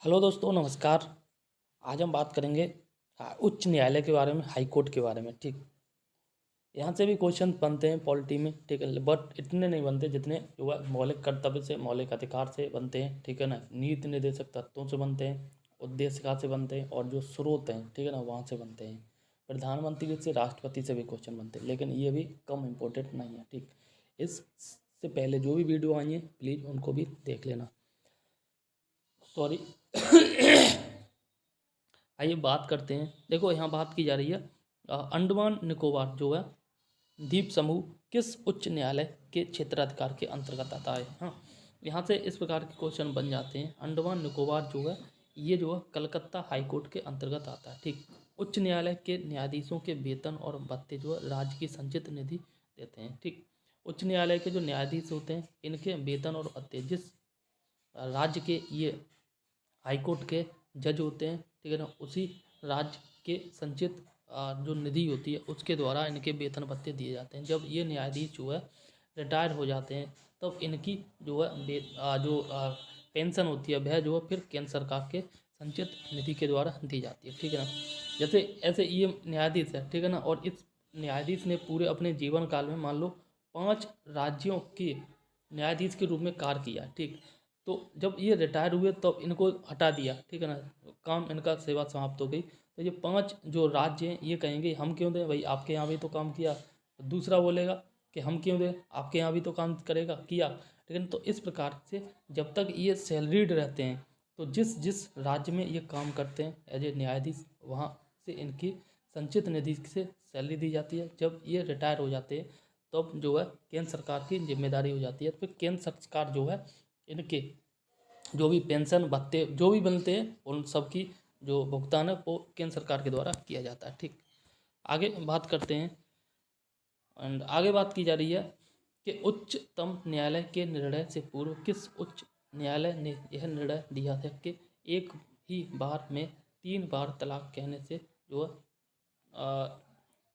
Hello दोस्तों, नमस्कार। आज हम बात करेंगे उच्च न्यायालय के बारे में, हाई कोर्ट के बारे में। ठीक, यहाँ से भी क्वेश्चन बनते हैं पॉलिटी में, ठीक है, बट इतने नहीं बनते जितने जो है मौलिक कर्तव्य से, मौलिक अधिकार से बनते हैं, ठीक है ना। नीति निर्देशक तत्वों से बनते हैं, उद्देशिका से बनते हैं, और जो स्रोत हैं, ठीक है ना, वहाँ से बनते हैं। प्रधानमंत्री से, राष्ट्रपति से भी क्वेश्चन बनते हैं, लेकिन ये भी कम इम्पोर्टेंट नहीं है। ठीक, इससे पहले जो भी वीडियो आई है प्लीज़ उनको भी देख लेना। सॉरी। आइए बात करते हैं। देखो, यहाँ बात की जा रही है अंडमान निकोबार जो है द्वीप समूह किस उच्च न्यायालय के क्षेत्राधिकार के अंतर्गत आता है। हाँ, यहाँ से इस प्रकार के क्वेश्चन बन जाते हैं। अंडमान निकोबार जो है ये जो है कलकत्ता हाई कोर्ट के अंतर्गत आता है। ठीक, उच्च न्यायालय के न्यायाधीशों के वेतन और भत्ते जो है राज्य की संचित निधि देते हैं। ठीक, उच्च न्यायालय के जो न्यायाधीश होते हैं इनके वेतन और भत्ते जिस राज्य के ये हाई कोर्ट के जज होते हैं, ठीक है ना, उसी राज्य के संचित जो निधि होती है उसके द्वारा इनके वेतन भत्ते दिए जाते हैं। जब ये न्यायाधीश जो है रिटायर हो जाते हैं तब इनकी जो है पेंशन होती है वह जो है फिर केंद्र सरकार के संचित निधि के द्वारा दी जाती है। ठीक है ना। जैसे ऐसे ये न्यायाधीश है, ठीक है ना, और इस न्यायाधीश ने पूरे अपने जीवन काल में मान लो 5 राज्यों के न्यायाधीश के रूप में कार्य किया। ठीक, तो जब ये रिटायर हुए तब इनको हटा दिया, ठीक है ना, काम इनका सेवा समाप्त हो गई। तो ये 5 जो राज्य हैं ये कहेंगे हम क्यों दें भाई, आपके यहाँ भी तो काम किया। दूसरा बोलेगा कि हम क्यों दें, आपके यहाँ भी तो काम करेगा किया। लेकिन तो इस प्रकार से जब तक ये सैलरीड रहते हैं तो जिस जिस राज्य में ये काम करते हैं एज ए न्यायाधीश, वहाँ से इनकी संचित निधि से सैलरी दी जाती है। जब ये रिटायर हो जाते हैं तब जो है केंद्र सरकार की जिम्मेदारी हो जाती है। फिर केंद्र सरकार जो है इनके जो भी पेंशन भत्ते जो भी बनते हैं उन सब की जो भुगतान है वो केंद्र सरकार के द्वारा किया जाता है। ठीक, आगे बात करते हैं। एंड आगे बात की जा रही है कि उच्चतम न्यायालय के निर्णय से पूर्व किस उच्च न्यायालय ने यह निर्णय दिया था कि एक ही बार में 3 बार तलाक कहने से जो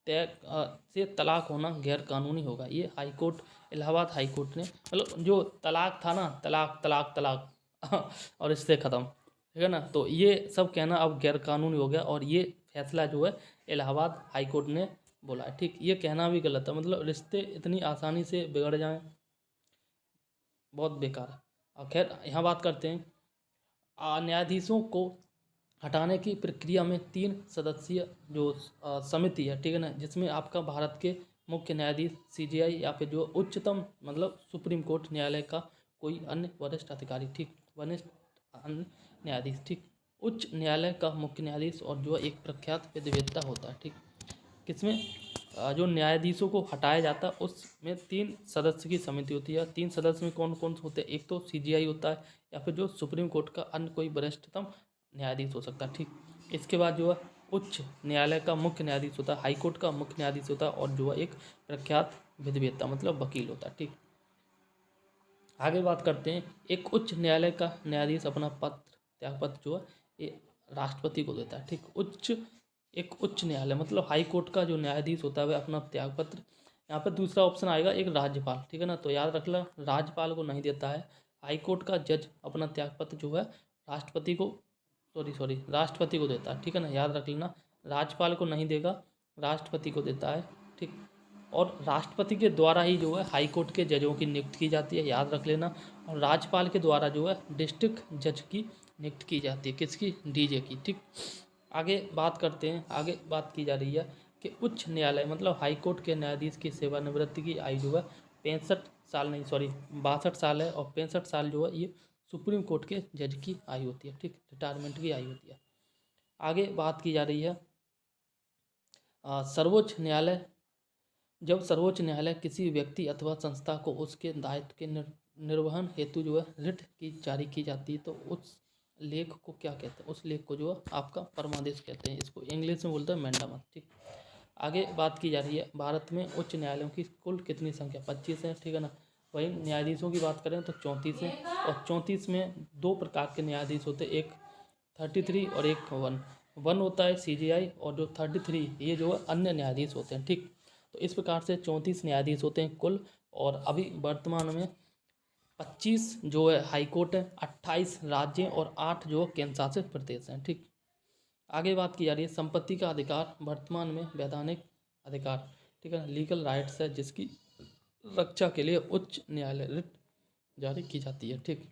तय से तलाक होना गैर कानूनी होगा। ये high court, Allahabad high court ने, मतलब जो तलाक था ना, तलाक तलाक तलाक और इससे ख़त्म, ठीक है ना, तो ये सब कहना अब गैर कानूनी हो गया। और ये फैसला जो है इलाहाबाद हाई कोर्ट ने बोला है। ठीक, ये कहना भी गलत है, मतलब रिश्ते इतनी आसानी से बिगड़ जाएं, बहुत बेकार है। और खैर यहाँ बात करते हैं न्यायाधीशों को हटाने की प्रक्रिया में 3 सदस्यीय जो समिति है, ठीक है ना, जिसमें आपका भारत के मुख्य न्यायाधीश सीजेआई या फिर जो उच्चतम मतलब सुप्रीम कोर्ट न्यायालय का कोई अन्य वरिष्ठ अधिकारी, ठीक, वरिष्ठ अन्य न्यायाधीश, ठीक, उच्च न्यायालय का मुख्य न्यायाधीश और जो एक प्रख्यात विधिवेत्ता होता है। ठीक, किसमें जो न्यायाधीशों को हटाया जाता है उसमें 3 सदस्य की समिति होती है। 3 सदस्य में कौन कौन से होते हैं, एक तो सीजीआई होता है या फिर जो सुप्रीम कोर्ट का अन्य कोई वरिष्ठतम न्यायाधीश हो सकता है। ठीक, इसके बाद जो है उच्च न्यायालय का मुख्य न्यायाधीश होता है, हाई कोर्ट का मुख्य न्यायाधीश होता है, और जो है एक प्रख्यात विधिवेत्ता मतलब वकील होता है। ठीक, आगे बात करते हैं। एक उच्च न्यायालय का न्यायाधीश अपना पत्र त्यागपत्र जो है ये राष्ट्रपति को देता है। ठीक, एक उच्च न्यायालय मतलब हाई कोर्ट का जो न्यायाधीश होता है वह अपना त्यागपत्र, यहाँ पर दूसरा ऑप्शन आएगा एक राज्यपाल, ठीक है ना, तो याद रख लो राज्यपाल को नहीं देता है। हाई कोर्ट का जज अपना त्यागपत्र जो है राष्ट्रपति को राष्ट्रपति को देता है, ठीक है ना, याद रख लेना, राज्यपाल को नहीं देगा, राष्ट्रपति को देता है। ठीक, और राष्ट्रपति के द्वारा ही जो है हाई कोर्ट के जजों की नियुक्ति की जाती है, याद रख लेना। और राज्यपाल के द्वारा जो है डिस्ट्रिक्ट जज की नियुक्ति की जाती है, किसकी, डीजे की। ठीक, आगे बात करते हैं। आगे बात की जा रही है कि उच्च न्यायालय मतलब हाई कोर्ट के न्यायाधीश की सेवानिवृत्ति की आयु जो है 62 साल है, और 65 साल जो है ये सुप्रीम कोर्ट के जज की आयु होती है। ठीक, रिटायरमेंट की आयु होती है। आगे बात की जा रही है सर्वोच्च न्यायालय, जब सर्वोच्च न्यायालय किसी व्यक्ति अथवा संस्था को उसके दायित्व के निर्वहन हेतु जो है रिट की जारी की जाती है तो उस लेख को क्या कहते हैं, उस लेख को जो है आपका परमादेश कहते हैं, इसको इंग्लिश में बोलते हैं मैंडामस। ठीक, आगे बात की जा रही है भारत में उच्च न्यायालयों की कुल कितनी संख्या, 25 है, ठीक है ना। वहीं न्यायाधीशों की बात करें तो 34 है, और 34 में 2 प्रकार के न्यायाधीश होते हैं, एक 33 और एक 1 होता है सीजीआई, और जो 33 ये जो है अन्य न्यायाधीश होते हैं। ठीक, तो इस प्रकार से 34 न्यायाधीश होते हैं कुल, और अभी वर्तमान में 25 जो है हाई कोर्ट है, 28 राज्य और 8 जो केंद्र शासित प्रदेश हैं। ठीक, आगे बात की जा रही है संपत्ति का अधिकार वर्तमान में वैधानिक अधिकार, ठीक है, लीगल राइट्स है जिसकी रक्षा के लिए उच्च न्यायालय रिट जारी की जाती है। ठीक,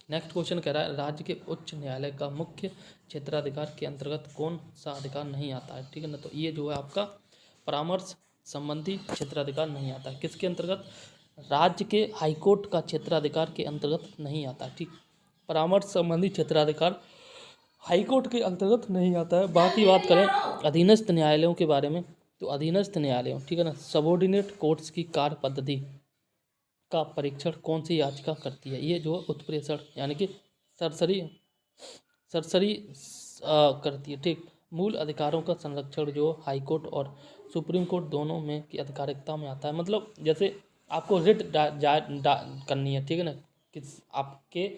नेक्स्ट क्वेश्चन कह रहा है राज्य के उच्च न्यायालय का मुख्य क्षेत्राधिकार के अंतर्गत कौन सा अधिकार नहीं आता है। ठीक है ना, तो ये जो है आपका परामर्श संबंधी क्षेत्राधिकार नहीं आता है। किसके अंतर्गत? राज्य के हाईकोर्ट का क्षेत्राधिकार के अंतर्गत नहीं आता है। ठीक, परामर्श संबंधी क्षेत्राधिकार हाईकोर्ट के अंतर्गत नहीं आता है। बाकी बात करें अधीनस्थ न्यायालयों के बारे में, तो अधीनस्थ न्यायालयों, ठीक है ना, सबॉर्डिनेट कोर्ट्स की कार्य पद्धति का परीक्षण कौन सी याचिका करती है? ये जो उत्प्रेषण यानी कि सरसरी सरसरी करती है। ठीक, मूल अधिकारों का संरक्षण जो हाई कोर्ट और सुप्रीम कोर्ट दोनों में की अधिकारिकता में आता है। मतलब जैसे आपको रिट करनी है, ठीक है ना, कि आपके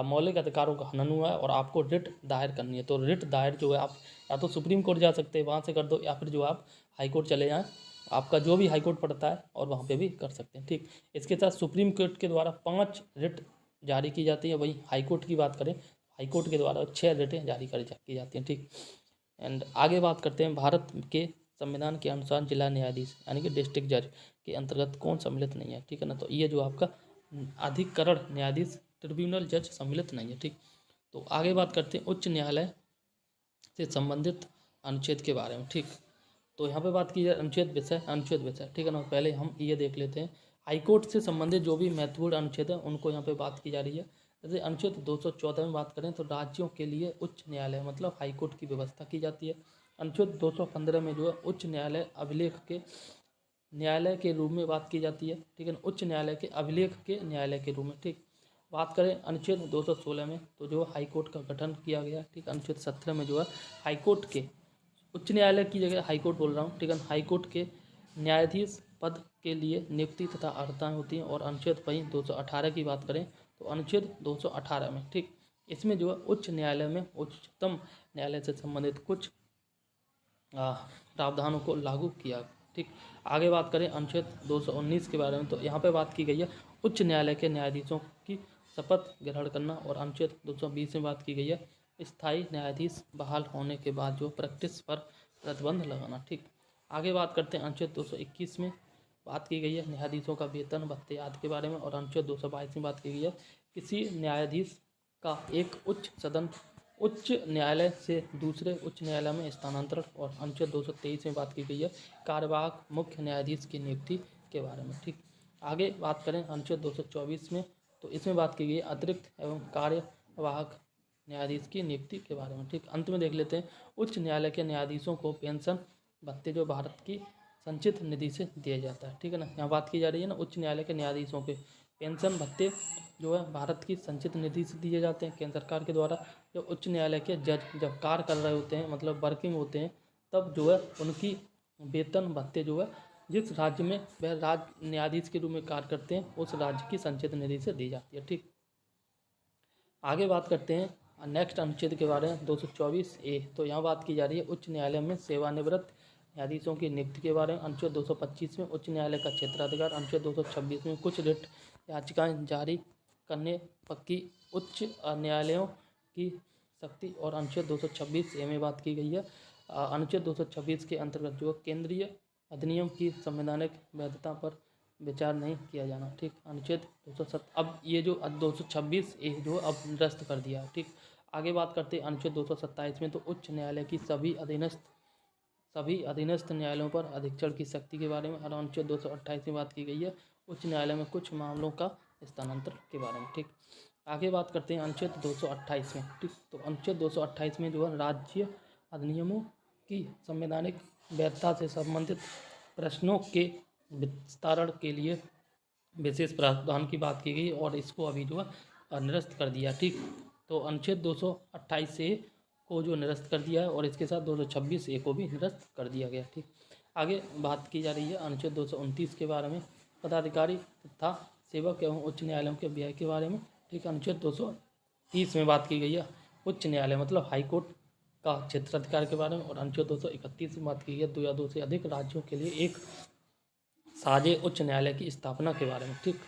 मौलिक अधिकारों का हनन हुआ है और आपको रिट दायर करनी है, तो रिट दायर जो है आप या तो सुप्रीम कोर्ट जा सकते हैं, वहाँ से कर दो, या फिर जो आप हाई कोर्ट चले जाएँ, आपका जो भी हाई कोर्ट पड़ता है और वहाँ पे भी कर सकते हैं। ठीक, इसके साथ सुप्रीम कोर्ट के द्वारा 5 रिट जारी की जाती है। वहीं हाई कोर्ट की बात करें, हाई कोर्ट के द्वारा 6 रिटें जारी की जाती हैं। ठीक, एंड आगे बात करते हैं भारत के संविधान के अनुसार जिला न्यायाधीश यानी कि डिस्ट्रिक्ट जज के अंतर्गत कौन सम्मिलित नहीं है। ठीक है ना, तो ये जो आपका अधिकरण न्यायाधीश ट्रिब्यूनल जज सम्मिलित नहीं है। ठीक, तो आगे बात करते हैं उच्च न्यायालय से संबंधित अनुच्छेद के बारे में। ठीक, तो यहाँ पे बात की जाए अनुच्छेद विषय, ठीक है ना, पहले हम ये देख लेते हैं हाईकोर्ट से संबंधित जो भी महत्वपूर्ण अनुच्छेद है उनको यहाँ पे बात की जा रही है। जैसे अनुच्छेद 214 में बात करें तो राज्यों के लिए उच्च न्यायालय मतलब हाईकोर्ट की व्यवस्था की जाती है। अनुच्छेद 215 में जो है उच्च न्यायालय अभिलेख के न्यायालय के रूप में बात की जाती है। ठीक है ना, उच्च न्यायालय के अभिलेख के न्यायालय के रूप में। ठीक, बात करें अनुच्छेद 216 में तो जो हाईकोर्ट का गठन किया गया। ठीक, अनुच्छेद 17 में जो है हाईकोर्ट के उच्च न्यायालय की जगह हाईकोर्ट बोल रहा हूँ, ठीक है, हाईकोर्ट के न्यायाधीश पद के लिए नियुक्ति तथा अर्हताएँ होती हैं। और अनुच्छेद वहीं 218 की बात करें तो अनुच्छेद 218 में, ठीक, इसमें जो है उच्च न्यायालय में उच्चतम न्यायालय से संबंधित कुछ प्रावधानों को लागू किया। ठीक, आगे बात करें अनुच्छेद 219 के बारे में तो यहाँ पे बात की गई है उच्च न्यायालय के न्यायाधीशों की शपथ ग्रहण करना। और अनुच्छेद 220 में बात की गई है स्थायी न्यायाधीश बहाल होने के बाद जो प्रैक्टिस पर प्रतिबंध लगाना। ठीक, आगे बात करते हैं अनुच्छेद 221 में बात की गई है न्यायाधीशों का वेतन भत्ते आदि के बारे में। और अनुच्छेद 222 में बात की गई है किसी न्यायाधीश का एक उच्च न्यायालय से दूसरे उच्च न्यायालय में स्थानांतरण। और अनुच्छेद 223 में बात की गई है कार्यवाहक मुख्य न्यायाधीश की नियुक्ति के बारे में। ठीक, आगे बात करें अनुच्छेद 224 में तो इसमें बात की गई है अतिरिक्त एवं कार्यवाहक न्यायाधीश की नियुक्ति के बारे में। ठीक, अंत में देख लेते हैं उच्च न्यायालय के न्यायाधीशों को पेंशन भत्ते जो भारत की संचित निधि से दिया जाता है। ठीक है ना, यहाँ बात की जा रही है ना उच्च न्यायालय के न्यायाधीशों के पेंशन भत्ते जो है भारत की संचित निधि से दिए जाते हैं केंद्र सरकार के द्वारा। जब उच्च न्यायालय के जज जब कार्य कर रहे होते हैं मतलब वर्किंग होते हैं तब जो है उनकी वेतन भत्ते जो है जिस राज्य में वह राज्य न्यायाधीश के रूप में कार्य करते हैं उस राज्य की संचित निधि से दी जाती है। ठीक, आगे बात करते हैं नेक्स्ट अनुच्छेद के बारे में 224A। तो यहाँ बात की जा रही है उच्च न्यायालय में सेवानिवृत्त न्यायाधीशों की नियुक्ति के बारे में। अनुच्छेद 225 में उच्च न्यायालय का क्षेत्राधिकार। अनुच्छेद 226 में कुछ रिट याचिकाएं जारी करने पक्की उच्च न्यायालयों की शक्ति। और अनुच्छेद 226A में बात की गई है अनुच्छेद 226 के अंतर्गत जो केंद्रीय अधिनियम की संवैधानिक वैधता पर विचार नहीं किया जाना। ठीक, अनुच्छेद 207 अब ये जो 226A जो अब निरस्त कर दिया है। ठीक, आगे बात करते हैं अनुच्छेद 227 में तो उच्च न्यायालय की सभी अधीनस्थ न्यायालयों पर अधीक्षण की शक्ति के बारे में। और अनुच्छेद 228 में बात की गई है उच्च न्यायालय में कुछ मामलों का स्थानांतरण के बारे में। ठीक, आगे बात करते हैं अनुच्छेद 228 में। ठीक, तो अनुच्छेद 228 में जो है राज्य अधिनियमों की संवैधानिक वैधता से संबंधित प्रश्नों के विस्तारण के लिए विशेष प्रावधान की बात की गई और इसको अभी जो है निरस्त कर दिया। ठीक, तो अनुच्छेद 228A को जो निरस्त कर दिया है और इसके साथ 226A को भी निरस्त कर दिया गया। ठीक, आगे बात की जा रही है अनुच्छेद 229 के बारे में पदाधिकारी तथा सेवक एवं उच्च न्यायालयों के व्यय के बारे में। ठीक, अनुच्छेद 230 में बात की गई है उच्च न्यायालय मतलब हाईकोर्ट का क्षेत्राधिकार के बारे में। और अनुच्छेद 231 में बात की गई है 2 या 2 से अधिक राज्यों के लिए एक साझे उच्च न्यायालय की स्थापना के बारे में। ठीक,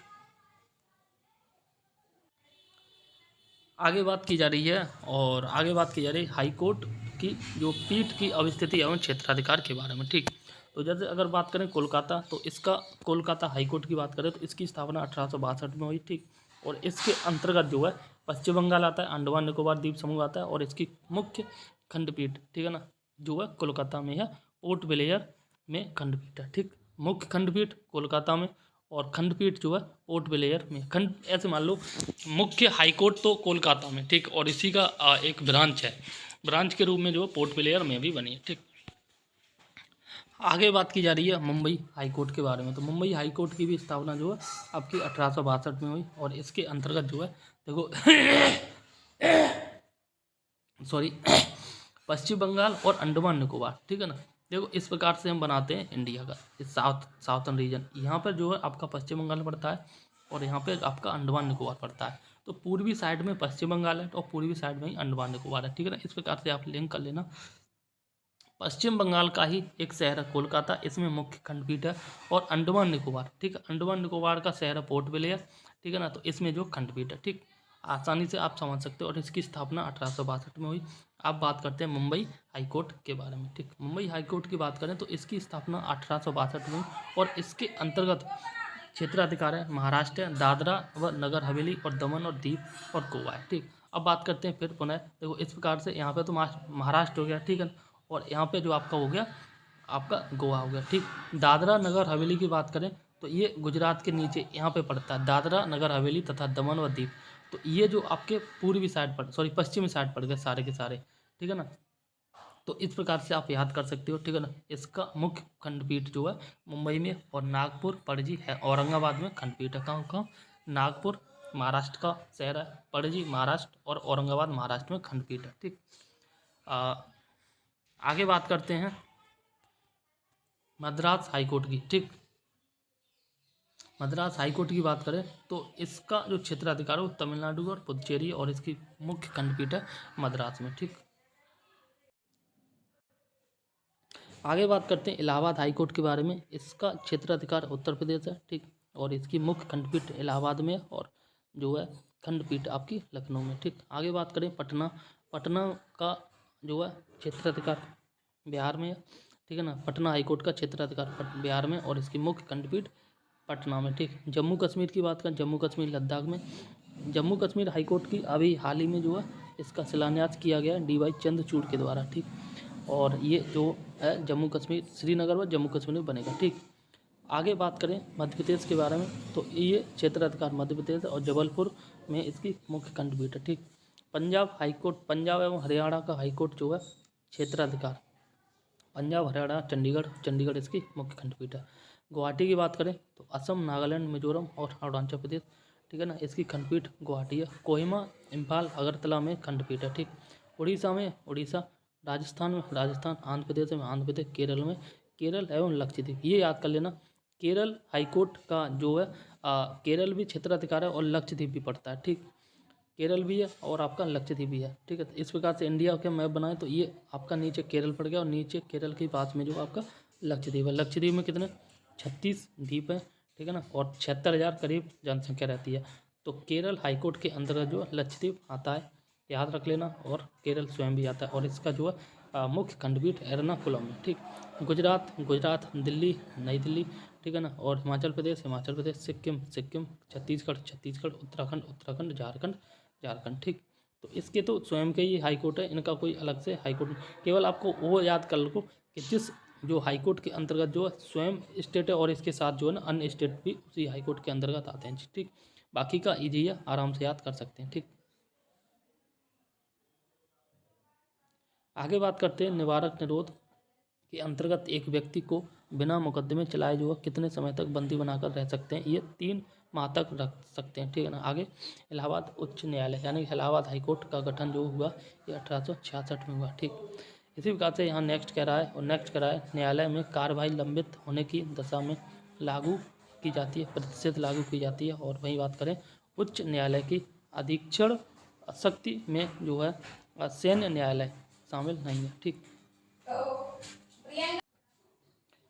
आगे बात की जा रही है और आगे बात की जा रही है हाई कोर्ट की जो पीठ की अवस्थिति एवं क्षेत्राधिकार के बारे में। ठीक, तो जैसे अगर बात करें कोलकाता, तो इसका कोलकाता हाई कोर्ट की बात करें तो इसकी स्थापना 1862 में हुई। ठीक, और इसके अंतर्गत जो है पश्चिम बंगाल आता है, अंडमान निकोबार द्वीप समूह आता है और इसकी मुख्य खंडपीठ, ठीक है ना, जो है कोलकाता में है, पोर्ट ब्लेयर में खंडपीठ है। ठीक, मुख्य खंडपीठ कोलकाता में और खंडपीठ जो है पोर्ट ब्लेयर में। खंड ऐसे मान लो मुख्य हाईकोर्ट तो कोलकाता में, ठीक, और इसी का एक ब्रांच है, ब्रांच के रूप में जो है पोर्ट ब्लेयर में भी बनी है। ठीक, आगे बात की जा रही है मुंबई हाई कोर्ट के बारे में। तो मुंबई हाई कोर्ट की भी स्थापना जो है आपकी 1862 में हुई और इसके अंतर्गत जो है देखो सॉरी पश्चिम बंगाल और अंडमान निकोबार, ठीक है ना, देखो इस प्रकार से हम बनाते हैं इंडिया का इस साउथर्न रीजन। यहाँ पर जो है आपका पश्चिम बंगाल पड़ता है और यहाँ पे आपका अंडमान निकोबार पड़ता है। तो पूर्वी साइड में पश्चिम बंगाल है और पूर्वी साइड में ही अंडमान निकोबार है, ठीक है ना। इस प्रकार से आप लिंक कर लेना। पश्चिम बंगाल का ही एक शहर है कोलकाता, इसमें मुख्य खंडपीठ है, और अंडमान निकोबार, ठीक है, अंडमान निकोबार का शहर है पोर्ट ब्लेयर, ठीक है ना, तो इसमें जो खंडपीठ है, ठीक, आसानी से आप समझ सकते हो। और इसकी स्थापना 1862 में हुई। अब बात करते हैं मुंबई हाई कोर्ट के बारे में। ठीक, मुंबई हाई कोर्ट की बात करें तो इसकी स्थापना 1862 में हुई और इसके अंतर्गत क्षेत्राधिकार है महाराष्ट्र, दादरा व नगर हवेली और दमन और दीव और गोवा है। ठीक, अब बात करते हैं फिर पुनः, देखो इस प्रकार से यहाँ पे तो महाराष्ट्र हो गया, ठीक है, और यहाँ पे जो आपका हो गया आपका गोवा हो गया। ठीक, दादरा नगर हवेली की बात करें तो ये गुजरात के नीचे यहाँ पे पड़ता है, दादरा नगर हवेली तथा दमन व दीव। तो ये जो आपके पूर्वी साइड पर, सॉरी पश्चिमी साइड पड़ गए सारे के सारे, ठीक है ना। तो इस प्रकार से आप याद कर सकते हो, ठीक है ना। इसका मुख्य खंडपीठ जो है मुंबई में और नागपुर पणजी है, औरंगाबाद में खंडपीठ है। कहाँ कहाँ? नागपुर महाराष्ट्र का शहर है, पणजी महाराष्ट्र और औरंगाबाद महाराष्ट्र में खंडपीठ है। ठीक, आगे बात करते हैं मद्रास हाईकोर्ट की। ठीक, मद्रास हाईकोर्ट की बात करें तो इसका जो क्षेत्राधिकार है वो तमिलनाडु और पुदुचेरी और इसकी मुख्य खंडपीठ है मद्रास में। ठीक, आगे बात करते हैं इलाहाबाद हाई कोर्ट के बारे में। इसका क्षेत्राधिकार उत्तर प्रदेश है, ठीक, और इसकी मुख्य खंडपीठ इलाहाबाद में और जो है खंडपीठ आपकी लखनऊ में। ठीक, आगे बात करें पटना, पटना का जो है क्षेत्राधिकार बिहार में है, ठीक है ना। पटना हाई कोर्ट का क्षेत्राधिकार बिहार में और इसकी मुख्य खंडपीठ पटना में। ठीक, जम्मू कश्मीर की बात करें, जम्मू कश्मीर लद्दाख में। जम्मू कश्मीर हाई कोर्ट की अभी हाल ही में जो है इसका शिलान्यास किया गया है DY चंद्रचूड़ के द्वारा। ठीक, और ये जो है जम्मू कश्मीर श्रीनगर व जम्मू कश्मीर में बनेगा। ठीक, आगे बात करें मध्य प्रदेश के बारे में तो ये क्षेत्राधिकार मध्य प्रदेश और जबलपुर में इसकी मुख्य खंडपीठ है। ठीक, पंजाब हाई कोर्ट, पंजाब एवं हरियाणा का हाई कोर्ट जो है क्षेत्राधिकार पंजाब हरियाणा चंडीगढ़, चंडीगढ़ इसकी मुख्य खंडपीठ है। गुवाहाटी की बात करें तो असम, नागालैंड, मिजोरम और अरुणाचल प्रदेश, ठीक है ना, इसकी खंडपीठ गुवाहाटी है। कोहिमा, इम्फाल, अगरतला में खंडपीठ है। ठीक, उड़ीसा में उड़ीसा, राजस्थान में राजस्थान, आंध्र प्रदेश में आंध्र प्रदेश, केरल में केरल एवं लक्षद्वीप। ये याद कर लेना, केरल हाईकोर्ट का जो है केरल भी क्षेत्राधिकार है और लक्षद्वीप भी पड़ता है। ठीक, केरल भी है और आपका लक्षद्वीप भी है। ठीक है, तो इस प्रकार से इंडिया के मैप बनाए तो ये आपका नीचे केरल पड़ गया और नीचे केरल के पास में जो आपका लक्षद्वीप है। लक्षद्वीप में कितने 36 द्वीप है, ठीक है ना, और 76,000 करीब जनसंख्या रहती है। तो केरल हाईकोर्ट के अंतर्गत जो लक्षद्वीप आता है, याद रख लेना, और केरल स्वयं भी आता है और इसका जो है मुख्य खंडपीठ एर्नाकुलम में। ठीक, गुजरात दिल्ली, नई दिल्ली, ठीक है ना, और हिमाचल प्रदेश, सिक्किम, छत्तीसगढ़, उत्तराखंड, झारखंड। ठीक, तो इसके तो स्वयं के ही हाई कोर्ट है, इनका कोई अलग से हाई कोर्ट, केवल आपको वो याद कर लो कि जिस जो हाई कोर्ट के अंतर्गत जो है स्वयं स्टेट है और इसके साथ जो है ना अन्य स्टेट भी उसी हाई कोर्ट के अंतर्गत आते हैं। ठीक, बाकी का ईजी है, आराम से याद कर सकते हैं। ठीक, आगे बात करते हैं निवारक निरोध के अंतर्गत एक व्यक्ति को बिना मुकदमे चलाए जो है कितने समय तक बंदी बनाकर रह सकते हैं? ये 3 माह तक रख सकते हैं, ठीक है ना। आगे इलाहाबाद उच्च न्यायालय यानी इलाहाबाद हाईकोर्ट का गठन जो हुआ ये 1866 में हुआ। ठीक, इसी प्रकार से यहाँ नेक्स्ट कह रहा है, और नेक्स्ट कह रहा है न्यायालय में कार्यवाही लंबित होने की दशा में लागू की जाती है, प्रतिशत लागू की जाती है। और वही बात करें उच्च न्यायालय की अधीक्षण शक्ति में जो है सैन्य न्यायालय शामिल नहीं है। ठीक,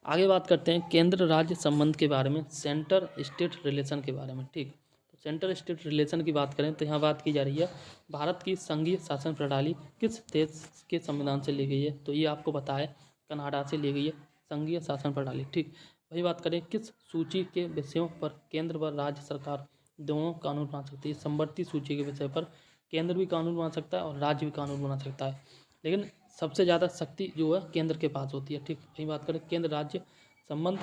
आगे बात करते हैं केंद्र राज्य संबंध के बारे में, सेंटर स्टेट रिलेशन के बारे में। ठीक, तो सेंट्रल स्टेट रिलेशन की बात करें तो यहाँ बात की जा रही है भारत की संघीय शासन प्रणाली किस देश के संविधान से ली गई है, तो ये आपको पता है कनाडा से ली गई है संघीय शासन प्रणाली। ठीक, वही बात करें किस सूची के विषयों पर केंद्र व राज्य सरकार दोनों कानून बना सकती है। समवर्ती सूची के विषय पर केंद्र भी कानून बना सकता है और राज्य भी कानून बना सकता है, लेकिन सबसे ज़्यादा शक्ति जो है केंद्र के पास होती है। ठीक, वही बात करें केंद्र राज्य संबंध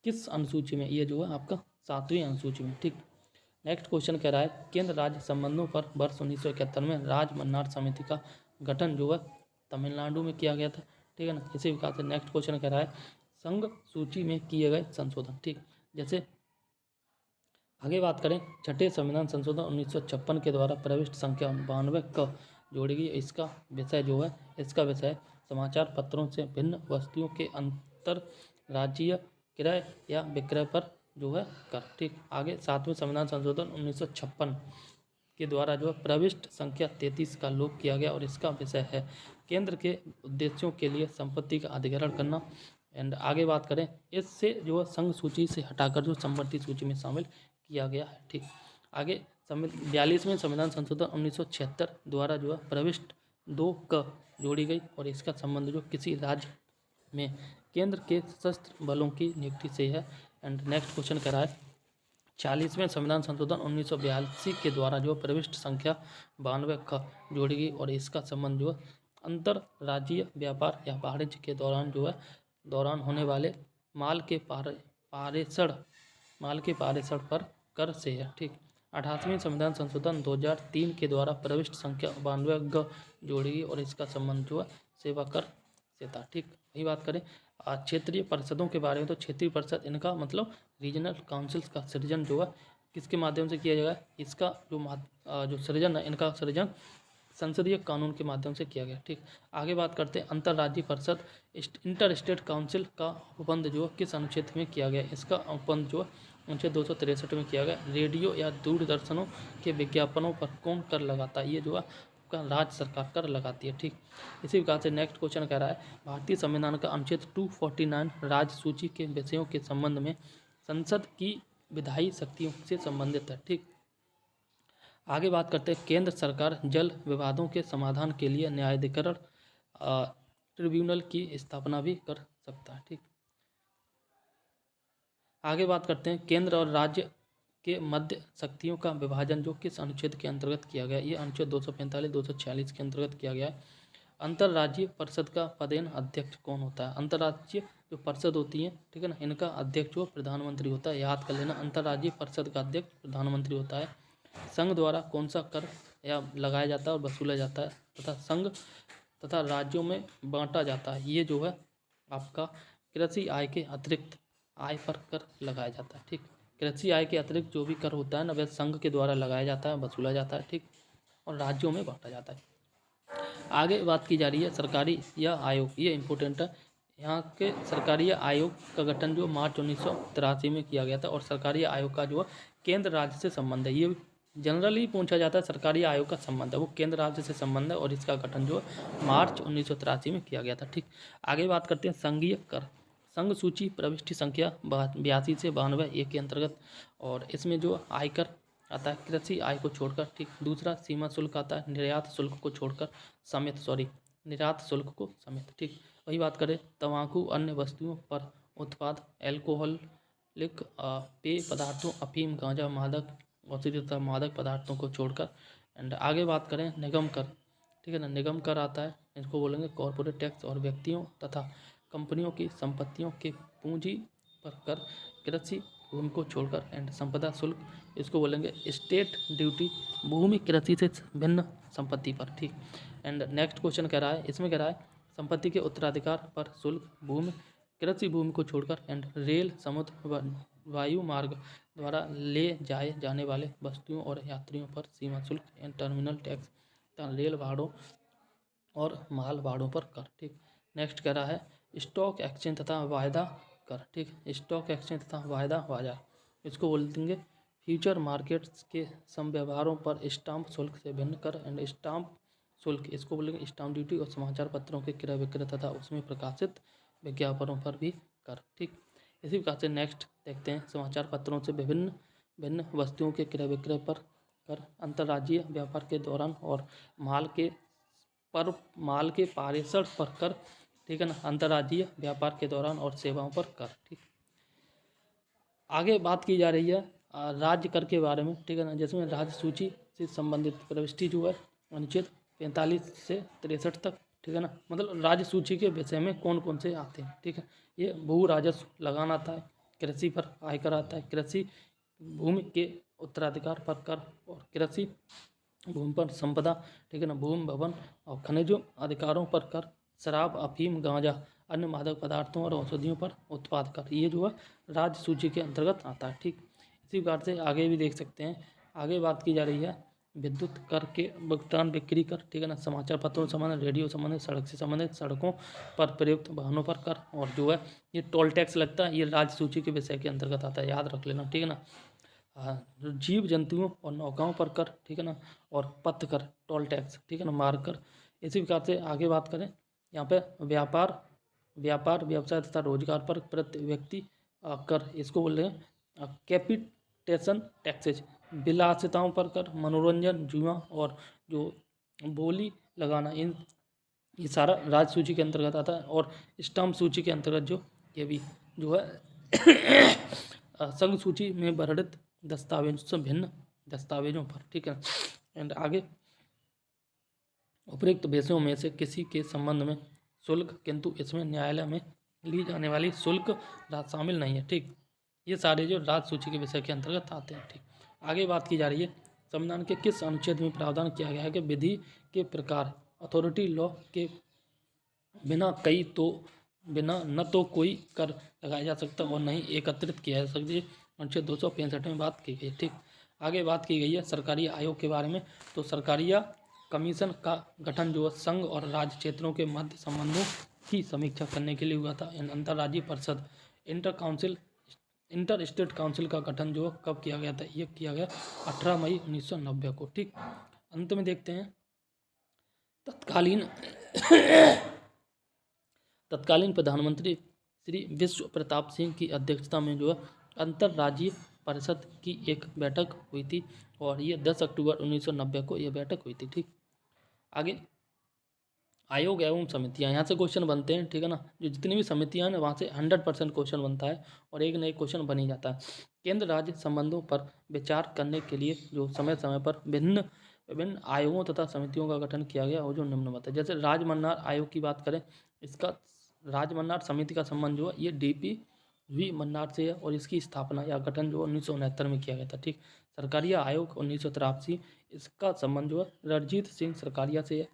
किस अनुसूची में, ये जो है आपका 7वीं अनुसूची में। ठीक, नेक्स्ट क्वेश्चन कह रहा है केंद्र राज्य संबंधों पर वर्ष 1971 में राज्य मन्नार समिति का गठन जो है तमिलनाडु में किया गया था। ठीक है ना। इसी प्रकार से नेक्स्ट क्वेश्चन कह रहा है संघ सूची में किए गए संशोधन। ठीक, जैसे आगे बात करें छठे संविधान संशोधन 1956 के द्वारा प्रविष्ट संख्या 92 क जोड़ी गई। इसका विषय जो है, इसका विषय समाचार पत्रों से भिन्न वस्तुओं के अंतर राज्यीय क्रय या विक्रय पर जो है कर। ठीक, आगे 7वें संविधान संशोधन 1956 के द्वारा जो है प्रविष्ट संख्या 33 का लोप किया गया और इसका विषय है केंद्र के उद्देश्यों के लिए संपत्ति का अधिग्रहण करना। एंड आगे बात करें इससे जो है संघ सूची से हटाकर जो समवर्ती सूची में शामिल किया गया है। ठीक, आगे 42वें संविधान संशोधन 1976 द्वारा जो है प्रविष्ट 2 क जोड़ी गई और इसका संबंध जो किसी राज्य में केंद्र के सशस्त्र बलों की नियुक्ति से है। एंड नेक्स्ट क्वेश्चन कह रहा है 40वें संविधान संशोधन 1982 के द्वारा जो प्रविष्ट संख्या 92 ख जोड़ी गई और इसका संबंध जो है अंतरराज्यीय व्यापार या वाणिज्य के दौरान जो है दौरान होने वाले माल के पारेषण पर कर से है। ठीक, 28वें संविधान संशोधन 2003 के द्वारा प्रविष्ट संख्या 92 ग जोड़ी गई और इसका संबंध जो है सेवा कर से था। ठीक, वही बात करें क्षेत्रीय परिषदों के बारे में तो क्षेत्रीय परिषद इनका मतलब रीजनल काउंसिल्स का सृजन जो है किसके माध्यम से किया जाएगा, इसका जो सृजन है इनका सृजन संसदीय कानून के माध्यम से किया गया। ठीक, आगे बात करते हैं अंतर्राज्यीय परिषद इंटर स्टेट काउंसिल का उपबंध जो किस अनुच्छेद में किया गया, इसका उपबंध जो अनुच्छेद 263 में किया गया। रेडियो या दूरदर्शनों के विज्ञापनों पर कौन कर लगाता है, ये जो है का राज्य सरकार कर लगाती है। ठीक, इसी प्रकार से नेक्स्ट क्वेश्चन कह रहा है भारतीय संविधान का अनुच्छेद 249 राज्य सूची के विषयों के संबंध में संसद की विधायी शक्तियों से संबंधित है। ठीक, आगे बात करते हैं केंद्र सरकार जल विवादों के समाधान के लिए न्यायाधिकरण ट्रिब्यूनल की स्थापना भी कर सकता है। ठीक, आगे बात करते हैं केंद्र और राज्य के मध्य शक्तियों का विभाजन जो किस अनुच्छेद के अंतर्गत किया गया, ये अनुच्छेद 245 246 के अंतर्गत किया गया है। अंतर्राज्यीय परिषद का पदेन अध्यक्ष कौन होता है, अंतर्राज्यीय जो परिषद होती है, ठीक है ना, इनका अध्यक्ष जो प्रधानमंत्री होता है, याद कर लेना अंतर्राज्यीय परिषद का अध्यक्ष प्रधानमंत्री होता है। संघ द्वारा कौन सा कर या लगाया जाता है और वसूला जाता है तथा संघ तथा राज्यों में बांटा जाता है, ये जो है आपका कृषि आय के अतिरिक्त आय पर कर लगाया जाता है। ठीक, कृषि आय के अतिरिक्त जो भी कर होता है ना वह संघ के द्वारा लगाया जाता है, वसूला जाता है। ठीक, और राज्यों में बांटा जाता है। आगे बात की जा रही है सरकारी या आयोग, ये इंपॉर्टेंट है। यहाँ के सरकारी आयोग का गठन जो मार्च 1983 में किया गया था और सरकारी आयोग का जो है केंद्र राज्य से संबंध है, ये जनरली पूछा जाता है सरकारी आयोग का संबंध है वो केंद्र राज्य से संबंध है और इसका गठन जो मार्च 1983 में किया गया था। ठीक, आगे बात करते हैं संघीय कर संघ सूची प्रविष्टि संख्या 82 से 92 ए के अंतर्गत और इसमें जो आयकर आता है कृषि आय को छोड़कर। ठीक, दूसरा सीमा शुल्क आता है निर्यात शुल्क को छोड़कर निर्यात शुल्क को समेत। ठीक, वही बात करें तंबाकू अन्य वस्तुओं पर उत्पाद एल्कोहलिक पेय पदार्थों अफीम गांजा मादक औषधि तथा मादक पदार्थों को छोड़कर। एंड आगे बात करें निगम कर, ठीक है ना, निगम कर आता है, इसको बोलेंगे कॉरपोरेट टैक्स और व्यक्तियों तथा कंपनियों की संपत्तियों के पूंजी पर कर कृषि भूमि को छोड़कर। एंड संपदा शुल्क, इसको बोलेंगे स्टेट ड्यूटी भूमि कृषि से भिन्न संपत्ति पर। ठीक, एंड नेक्स्ट क्वेश्चन कह रहा है, इसमें कह रहा है संपत्ति के उत्तराधिकार पर शुल्क भूमि कृषि भूमि को छोड़कर। एंड रेल समुद्र व वायु मार्ग द्वारा ले जाए जाने वाले वस्तुओं और यात्रियों पर सीमा शुल्क एंड टर्मिनल टैक्स तथा रेल भाड़ों और माल भाड़ों पर कर। ठीक, नेक्स्ट कह रहा है स्टॉक एक्सचेंज तथा वायदा कर। ठीक, स्टॉक एक्सचेंज तथा वायदा बाजार, इसको बोल देंगे फ्यूचर मार्केट्स के समव्यवहारों पर स्टाम्प शुल्क से भिन्न कर। एंड स्टाम्प शुल्क, इसको बोलेंगे स्टाम्प ड्यूटी और समाचार पत्रों के क्रय विक्रय तथा उसमें प्रकाशित विज्ञापनों पर भी कर। ठीक, इसी प्रकार से नेक्स्ट देखते हैं समाचार पत्रों से विभिन्न भिन्न वस्तुओं के क्रय विक्रय पर कर, अंतर्राज्यीय व्यापार के दौरान और माल के पारेषण पर कर, ठीक है ना, अंतर्राज्यीय व्यापार के दौरान और सेवाओं पर कर। ठीक, आगे बात की जा रही है राज्य कर के बारे में, ठीक है ना, जिसमें राज्य सूची से संबंधित प्रविष्टि जो है अनुच्छेद 45 से 63 तक, ठीक है ना, मतलब राज्य सूची के विषय में कौन कौन से आते हैं। ठीक है, ये भू राजस्व लगान आता है, कृषि पर आयकर आता है, कृषि भूमि के उत्तराधिकार पर कर और कृषि भूमि पर संपदा, ठीक है ना, भूमि भवन और खनिजों अधिकारों पर कर, शराब, अफीम, गांजा, अन्य मादक पदार्थों और औषधियों पर उत्पाद कर, ये जो है राज्य सूची के अंतर्गत आता है। ठीक, इसी प्रकार से आगे भी देख सकते हैं। आगे बात की जा रही है विद्युत कर के भुगतान, बिक्री कर, ठीक है ना, समाचार पत्रों से संबंधित, रेडियो संबंधित, सड़क से संबंधित, सड़कों पर प्रयुक्त वाहनों पर कर, और जो है ये टोल टैक्स लगता है, ये राज्य सूची के विषय के अंतर्गत आता है, याद रख लेना। ठीक है ना, जीव जंतुओं और नौकाओं पर कर, ठीक है ना, और पथ कर, टोल टैक्स, ठीक है ना, मार्ग कर। इसी प्रकार से आगे बात करें, यहाँ पे व्यापार व्यवसाय तथा रोजगार पर प्रति व्यक्ति कर, इसको बोल रहे हैं कैपिटेशन टैक्सेज, विलासिताओं पर कर, मनोरंजन, जुआ और जो बोली लगाना, ये सारा राज्य सूची के अंतर्गत आता है। और स्टाम्प सूची के अंतर्गत जो ये भी जो है संघ सूची में वर्णित दस्तावेजों से भिन्न दस्तावेजों पर, ठीक है। एंड आगे उपयुक्त विषयों में से किसी के संबंध में शुल्क, किंतु इसमें न्यायालय में ली जाने वाली शुल्क शामिल नहीं है। ठीक, ये सारे जो राज्य सूची के विषय के अंतर्गत आते हैं। ठीक, आगे बात की जा रही है संविधान के किस अनुच्छेद में प्रावधान किया गया है कि विधि के प्रकार अथॉरिटी लॉ के बिना न तो कोई कर लगाया जा सकता और नहीं एकत्रित किया जा सकता। अनुच्छेद 265 में बात की गई। ठीक, आगे बात की गई है सरकारी आयोग के बारे में। तो सरकारी कमीशन का गठन जो संघ और राज्य क्षेत्रों के मध्य संबंधों की समीक्षा करने के लिए हुआ था। अंतर्राज्यीय परिषद इंटर स्टेट काउंसिल का गठन जो कब किया गया था, ये किया गया 18 मई 1990 को। ठीक, अंत में देखते हैं तत्कालीन प्रधानमंत्री श्री विश्व प्रताप सिंह की अध्यक्षता में जो है अंतर्राज्यीय परिषद की एक बैठक हुई थी और ये 10 अक्टूबर 1990 को यह बैठक हुई थी। ठीक, आगे आयोग एवं समितियां, यहाँ से क्वेश्चन बनते हैं। ठीक है ना, जो जितनी भी समितियां हैं वहाँ से 100% क्वेश्चन बनता है और एक न एक क्वेश्चन बन ही जाता है। केंद्र राज्य संबंधों पर विचार करने के लिए जो समय समय पर विभिन्न आयोगों तथा समितियों का गठन किया गया और जो निम्नवत है। जैसे राजमन्नार आयोग की बात करें, इसका राजमन्नार समिति का संबंध जो है ये DPV मन्नार से है और इसकी स्थापना या गठन जो 1969 में किया गया था। ठीक, सरकारिया आयोग 1983, इसका संबंध जो है रणजीत सिंह सरकारिया से है।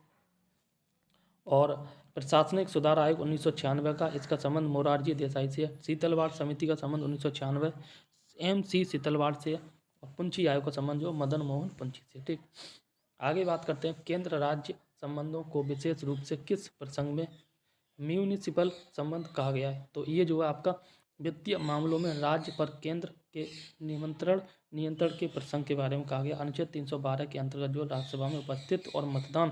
और प्रशासनिक सुधार आयोग 1996 का, इसका संबंध मोरारजी देसाई से है। शीतलवाड़ समिति का संबंध 1996 MC शीतलवाड़ से है। और पुंछी आयोग का संबंध जो मदन मोहन पुंछी से। ठीक, आगे बात करते हैं केंद्र राज्य संबंधों को विशेष रूप से किस प्रसंग में म्यूनिसिपल संबंध कहा गया है। तो ये जो है आपका वित्तीय मामलों में राज्य पर केंद्र के नियंत्रण के प्रसंग के बारे में कहा गया। अनुच्छेद 312 के अंतर्गत जो राज्यसभा में उपस्थित और मतदान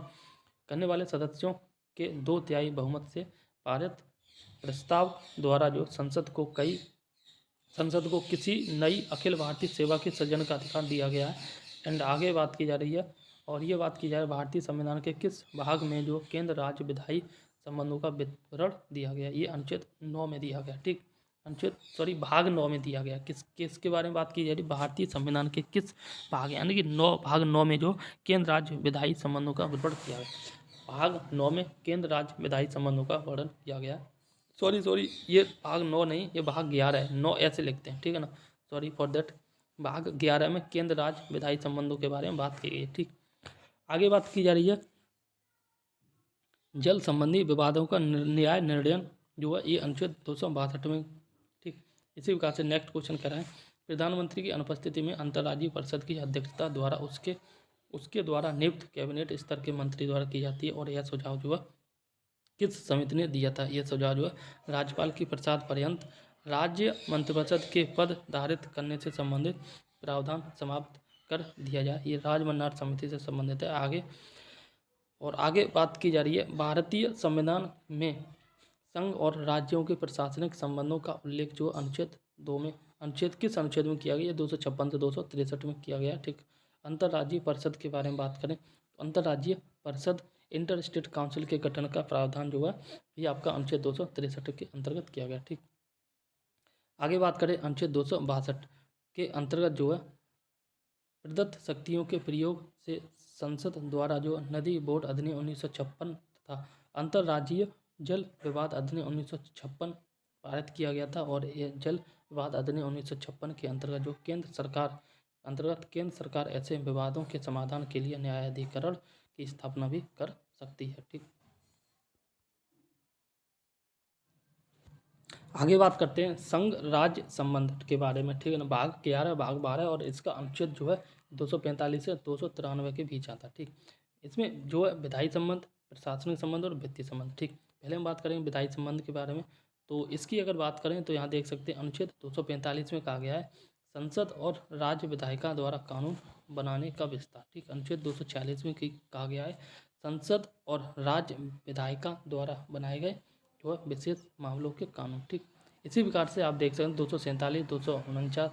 करने वाले सदस्यों के 2/3 बहुमत से पारित प्रस्ताव द्वारा जो संसद को किसी नई अखिल भारतीय सेवा के सृजन का अधिकार दिया गया है। एंड आगे बात की जा रही है और ये बात की जाए भारतीय संविधान के किस भाग में जो केंद्र राज्य विधायी संबंधों का विवरण दिया गया, ये अनुच्छेद 9 में दिया गया। ठीक, भाग 9 में दिया गया। किसके बारे में बात की जा रही, भारतीय संविधान के किस भाग, यानी कि भाग 9 में जो केंद्र राज्य विधायी संबंधों का विवरण किया गया। भाग 9 में केंद्र राज्य विधायी संबंधों का वर्णन किया गया। सॉरी ये भाग 9 नहीं, ये भाग 11 है। 9 ऐसे लिखते हैं, ठीक है ना, सॉरी फॉर दैट। भाग 11 में केंद्र राज्य विधायी संबंधों के बारे में बात की गई है। ठीक, आगे बात की जा रही है जल संबंधी विवादों का न्याय निर्णय जो है ये अनुच्छेद 262 में। ठीक, इसी प्रकार से नेक्स्ट क्वेश्चन कर रहे हैं प्रधानमंत्री की अनुपस्थिति में अंतर्राज्यीय परिषद की अध्यक्षता द्वारा उसके द्वारा नियुक्त कैबिनेट स्तर के मंत्री द्वारा की जाती है और यह सुझाव जो है किस समिति ने दिया था। यह सुझाव जो है राज्यपाल की प्रसाद पर्यंत राज्य मंत्रिपरिषद के पद धारित करने से संबंधित प्रावधान समाप्त कर दिया जाए। ये राजमन्नार समिति से संबंधित है। आगे बात की जा रही है भारतीय संविधान में संघ और राज्यों के प्रशासनिक संबंधों का उल्लेख जो अनुच्छेद अनुच्छेद किस अनुच्छेद में किया गया? 256 से 263 में किया गया। ठीक, अंतर्राज्यीय परिषद के बारे में बात करें तो अंतर्राज्यीय परिषद इंटर स्टेट काउंसिल के गठन का प्रावधान जो है ये आपका अनुच्छेद 263 के अंतर्गत किया गया। ठीक, आगे बात करें अनुच्छेद 262 के अंतर्गत जो है प्रदत्त शक्तियों के प्रयोग से संसद द्वारा जो नदी बोर्ड अधिनियम 1956 तथा अंतर्राज्यीय जल विवाद अधिनियम 1956 पारित किया गया था। और ये जल विवाद अधिनियम 1956 के अंतर्गत जो केंद्र सरकार ऐसे विवादों के समाधान के लिए न्यायाधिकरण की स्थापना भी कर सकती है। ठीक, आगे बात करते हैं संघ राज्य संबंध के बारे में। ठीक है ना, भाग 11 भाग 12 और इसका अनुच्छेद जो है 245 से 293 के बीच आता है। ठीक, इसमें जो है विधायी संबंध, प्रशासनिक संबंध और वित्तीय संबंध। ठीक, पहले हम बात करेंगे विधायी संबंध के बारे में। तो इसकी अगर बात करें तो यहाँ देख सकते हैं अनुच्छेद 245 में कहा गया है संसद और राज्य विधायिका द्वारा कानून बनाने का विस्तार। ठीक, अनुच्छेद 246 में कहा गया है संसद और राज्य विधायिका द्वारा बनाए गए जो है विशेष मामलों के कानून। ठीक, इसी प्रकार से आप देख सकते हैं 247, 249,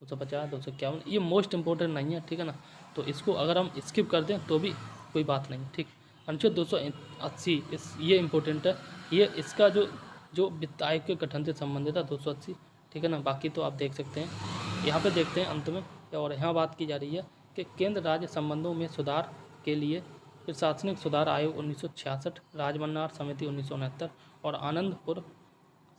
250, 251 ये मोस्ट इंपॉर्टेंट नहीं है। ठीक है ना, तो इसको अगर हम स्किप कर दें तो भी कोई बात नहीं। ठीक, अनुच्छेद 280 ये इम्पोर्टेंट है, ये इसका जो वित्त आयोग के गठन से संबंधित है 280। ठीक है ना, बाकी तो आप देख सकते हैं। यहाँ पे देखते हैं अंत में, और यहाँ बात की जा रही है कि केंद्र राज्य संबंधों में सुधार के लिए प्रशासनिक सुधार आयोग 1966, राजमन्नार समिति 1969 और आनंदपुर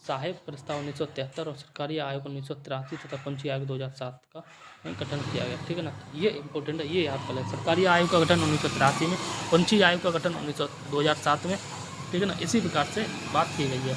साहेब प्रस्ताव 1973 और सरकारी आयोग 1983 तथा पंचायत आयोग 2007 का गठन किया गया। ठीक है ना, ये इंपॉर्टेंट है, ये याद कर लें। सरकारी आयोग का गठन 1983 में, पंचायत आयोग का गठन 2007 में। ठीक है ना, इसी प्रकार से बात की गई है।